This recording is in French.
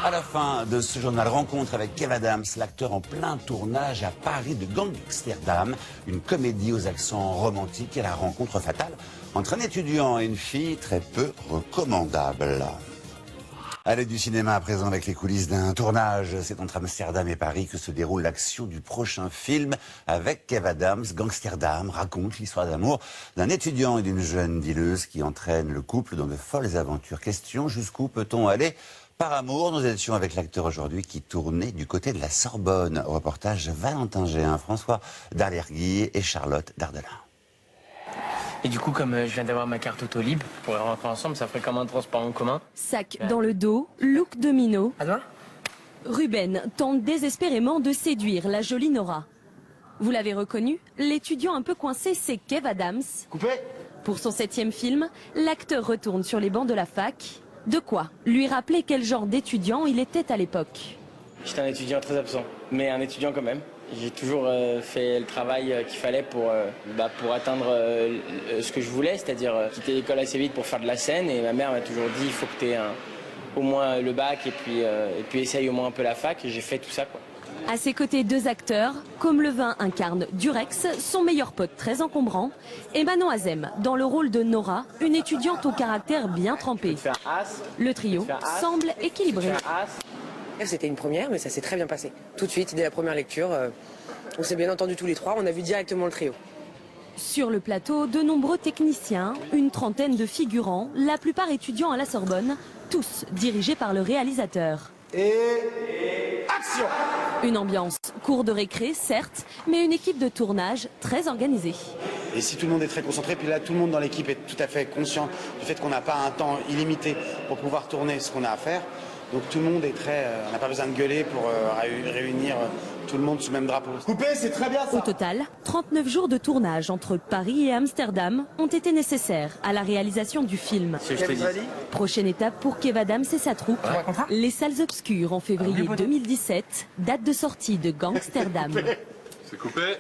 À la fin de ce journal rencontre avec Kev Adams, l'acteur en plein tournage à Paris de Gangsterdam, une comédie aux accents romantiques et la rencontre fatale entre un étudiant et une fille très peu recommandable. Allez du cinéma à présent avec les coulisses d'un tournage. C'est entre Amsterdam et Paris que se déroule l'action du prochain film avec Kev Adams. Gangsterdam raconte l'histoire d'amour d'un étudiant et d'une jeune dealeuse qui entraîne le couple dans de folles aventures. Question, jusqu'où peut-on aller par amour? Nous étions avec l'acteur aujourd'hui qui tournait du côté de la Sorbonne. Au reportage Valentin Géin, François Darlerguy et Charlotte Dardelin. Et du coup, comme je viens d'avoir ma carte Autolib, pour rentrer ensemble, ça ferait comme un transport en commun. Sac dans le dos, look domino. À toi ? Ruben tente désespérément de séduire la jolie Nora. Vous l'avez reconnu, l'étudiant un peu coincé, c'est Kev Adams. Coupé. Pour son 7e film, l'acteur retourne sur les bancs de la fac. De quoi lui rappeler quel genre d'étudiant il était à l'époque. J'étais un étudiant très absent, mais un étudiant quand même. J'ai toujours fait le travail qu'il fallait pour atteindre ce que je voulais, c'est-à-dire quitter l'école assez vite pour faire de la scène. Et ma mère m'a toujours dit il faut que tu aies au moins le bac et puis essaye au moins un peu la fac. Et j'ai fait tout ça, quoi. À ses côtés, 2 acteurs. Comme Levin incarne Durex, son meilleur pote très encombrant, et Manon Azem dans le rôle de Nora, une étudiante au caractère bien trempé. Le trio semble équilibré. C'était une première, mais ça s'est très bien passé. Tout de suite, dès la première lecture, on s'est bien entendu tous les 3, on a vu directement le trio. Sur le plateau, de nombreux techniciens, une trentaine de figurants, la plupart étudiants à la Sorbonne, tous dirigés par le réalisateur. Et action! Une ambiance cour de récré, certes, mais une équipe de tournage très organisée. Et si tout le monde est très concentré, puis là tout le monde dans l'équipe est tout à fait conscient du fait qu'on n'a pas un temps illimité pour pouvoir tourner ce qu'on a à faire. Donc tout le monde est on n'a pas besoin de gueuler pour réunir tout le monde sous le même drapeau. Coupé, c'est très bien ça. Au total, 39 jours de tournage entre Paris et Amsterdam ont été nécessaires à la réalisation du film. Prochaine étape pour Kev Adams et sa troupe, les salles obscures en février 2017, date de sortie de Gangsterdam. C'est coupé.